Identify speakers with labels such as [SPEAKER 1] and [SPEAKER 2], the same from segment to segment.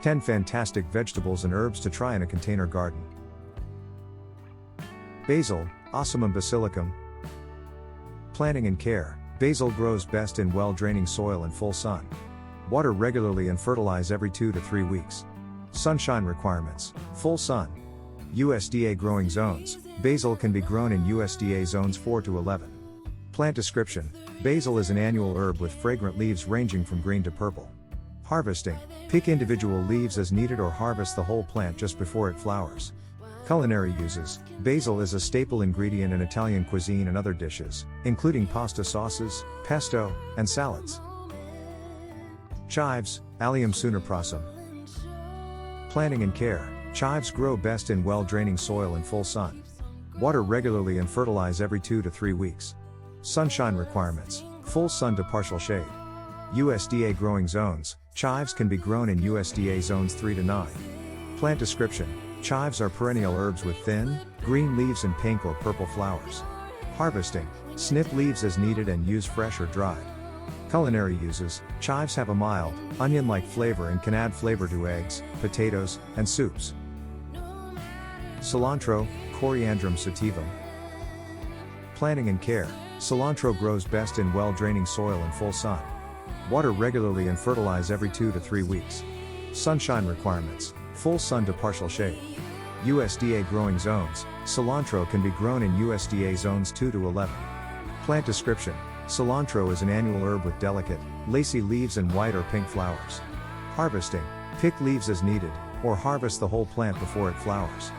[SPEAKER 1] 10 fantastic vegetables and herbs to try in a container garden. Basil, Ocimum basilicum. Planting and care. Basil grows best in well-draining soil and full sun. Water regularly and fertilize every 2 to 3 weeks. Sunshine requirements. Full sun. USDA growing zones. Basil can be grown in USDA zones 4 to 11. Plant description. Basil is an annual herb with fragrant leaves ranging from green to purple. Harvesting. Pick individual leaves as needed or harvest the whole plant just before it flowers. Culinary uses. Basil is a staple ingredient in Italian cuisine and other dishes, including pasta sauces, pesto, and salads. Chives, Allium suneprosum. Planting and care. Chives grow best in well-draining soil and full sun. Water regularly and fertilize every 2 to 3 weeks. Sunshine requirements. Full sun to partial shade. USDA growing zones. Chives can be grown in USDA zones 3 to 9. Plant description. Chives are perennial herbs with thin, green leaves and pink or purple flowers. Harvesting. Snip leaves as needed and use fresh or dried. Culinary uses. Chives have a mild, onion-like flavor and can add flavor to eggs, potatoes, and soups. Cilantro, Coriandrum sativum. Planting and care. Cilantro grows best in well-draining soil and full sun. Water regularly and fertilize every 2 to 3 weeks. Sunshine requirements. Full sun to partial shade. USDA growing zones. Cilantro can be grown in USDA zones 2 to 11. Plant description. Cilantro is an annual herb with delicate, lacy leaves and white or pink flowers. Harvesting. Pick leaves as needed, or harvest the whole plant before it flowers.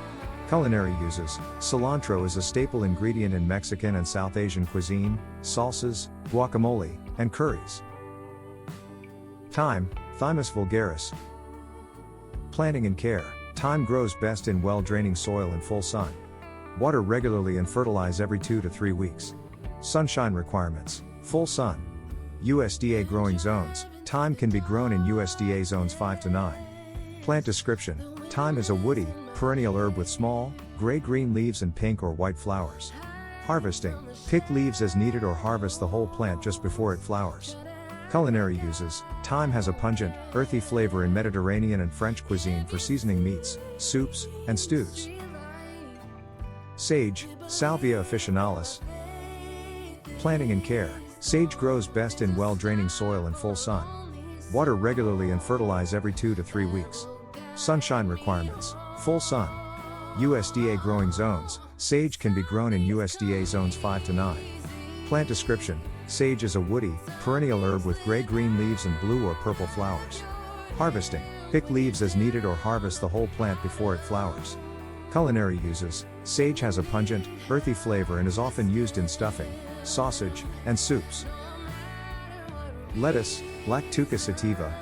[SPEAKER 1] Culinary uses. Cilantro is a staple ingredient in Mexican and South Asian cuisine, salsas, guacamole, and curries. Thyme, Thymus vulgaris. Planting and care. Thyme grows best in well-draining soil and full sun. Water regularly and fertilize every 2 to 3 weeks. Sunshine requirements. Full sun. USDA growing zones. Thyme can be grown in USDA zones 5 to 9. Plant description. Thyme is a woody, perennial herb with small, gray-green leaves and pink or white flowers. Harvesting. Pick leaves as needed or harvest the whole plant just before it flowers. Culinary uses. Thyme has a pungent, earthy flavor in Mediterranean and French cuisine for seasoning meats, soups, and stews. Sage, Salvia officinalis. Planting and care. Sage grows best in well-draining soil and full sun. Water regularly and fertilize every 2 to 3 weeks. Sunshine requirements. Full sun. USDA growing zones. Sage can be grown in USDA zones 5 to 9. Plant description. Sage is a woody, perennial herb with gray-green leaves and blue or purple flowers. Harvesting. Pick leaves as needed or harvest the whole plant before it flowers. Culinary uses. Sage has a pungent, earthy flavor and is often used in stuffing, sausage, and soups. Lettuce, Lactuca sativa.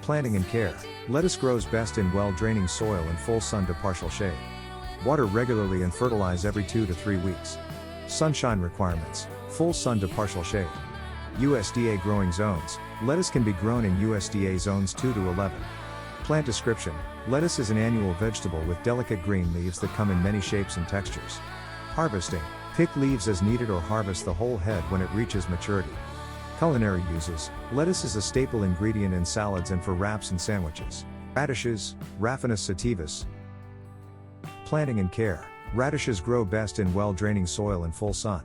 [SPEAKER 1] Planting and care. Lettuce grows best in well-draining soil and full sun to partial shade. Water regularly and fertilize every 2 to 3 weeks. Sunshine requirements. Full sun to partial shade. USDA growing zones. Lettuce can be grown in USDA zones 2 to 11. Plant description. Lettuce is an annual vegetable with delicate green leaves that come in many shapes and textures. Harvesting. Pick leaves as needed or harvest the whole head when it reaches maturity. Culinary uses. Lettuce is a staple ingredient in salads and for wraps and sandwiches. Radishes, Raphanus sativus. Planting and care. Radishes grow best in well-draining soil and full sun.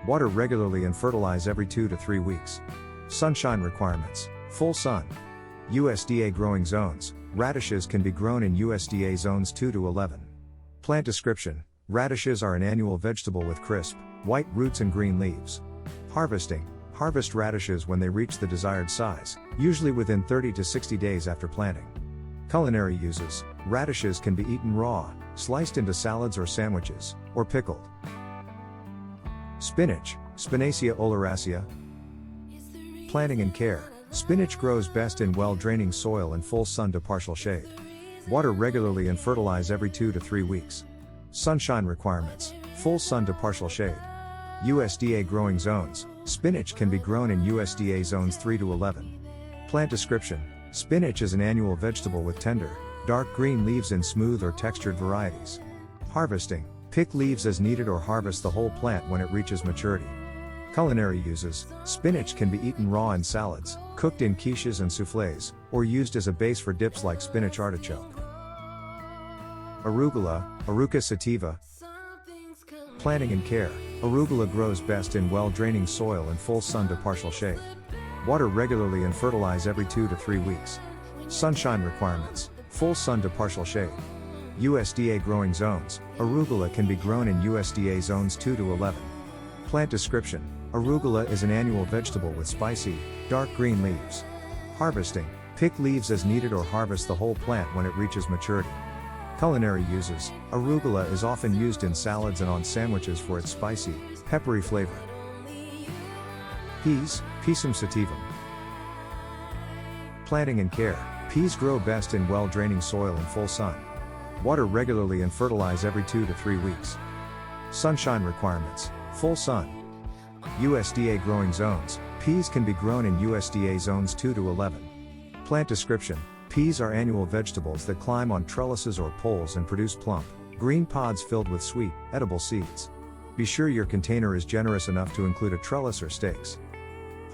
[SPEAKER 1] Water regularly and fertilize every 2 to 3 weeks. Sunshine requirements. Full sun. USDA growing zones. Radishes can be grown in USDA zones 2 to 11. Plant description. Radishes are an annual vegetable with crisp, white roots and green leaves. Harvesting. Harvest radishes when they reach the desired size, usually within 30 to 60 days after planting. Culinary uses. Radishes can be eaten raw, sliced into salads or sandwiches, or pickled. Spinach, Spinacia oleracea. Planting and care. Spinach grows best in well-draining soil and full sun to partial shade. Water regularly and fertilize every 2 to 3 weeks. Sunshine requirements. Full sun to partial shade. USDA growing zones. Spinach can be grown in USDA zones 3 to 11. Plant description. Spinach is an annual vegetable with tender, dark green leaves in smooth or textured varieties. Harvesting. Pick leaves as needed or harvest the whole plant when it reaches maturity. Culinary uses. Spinach can be eaten raw in salads, cooked in quiches and soufflés, or used as a base for dips like spinach artichoke. Arugula, Aruca sativa. Planting and care. Arugula grows best in well-draining soil and full sun to partial shade. Water regularly and fertilize every 2 to 3 weeks. Sunshine requirements: full sun to partial shade. USDA growing zones. Arugula can be grown in USDA zones 2 to 11. Plant description: arugula is an annual vegetable with spicy, dark green leaves. Harvesting: pick leaves as needed or harvest the whole plant when it reaches maturity. Culinary uses: arugula is often used in salads and on sandwiches for its spicy, peppery flavor. Peas, Pisum sativum. Planting and care. Peas grow best in well-draining soil and full sun. Water regularly and fertilize every 2 to 3 weeks. Sunshine requirements: full sun. USDA growing zones. Peas can be grown in USDA zones 2 to 11. Plant description: peas are annual vegetables that climb on trellises or poles and produce plump, green pods filled with sweet, edible seeds. Be sure your container is generous enough to include a trellis or stakes.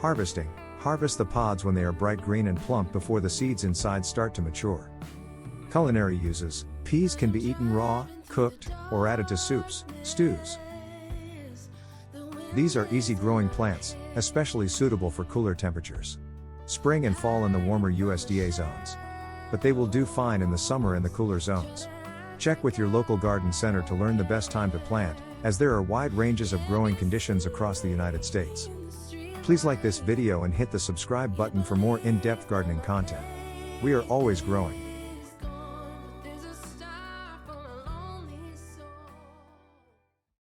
[SPEAKER 1] Harvesting: harvest the pods when they are bright green and plump before the seeds inside start to mature. Culinary uses: peas can be eaten raw, cooked, or added to soups, stews. These are easy-growing plants, especially suitable for cooler temperatures. Spring and fall in the warmer USDA zones. But they will do fine in the summer in the cooler zones. Check with your local garden center to learn the best time to plant, as there are wide ranges of growing conditions across the United States. Please like this video and hit the subscribe button for more in-depth gardening content. We are always growing.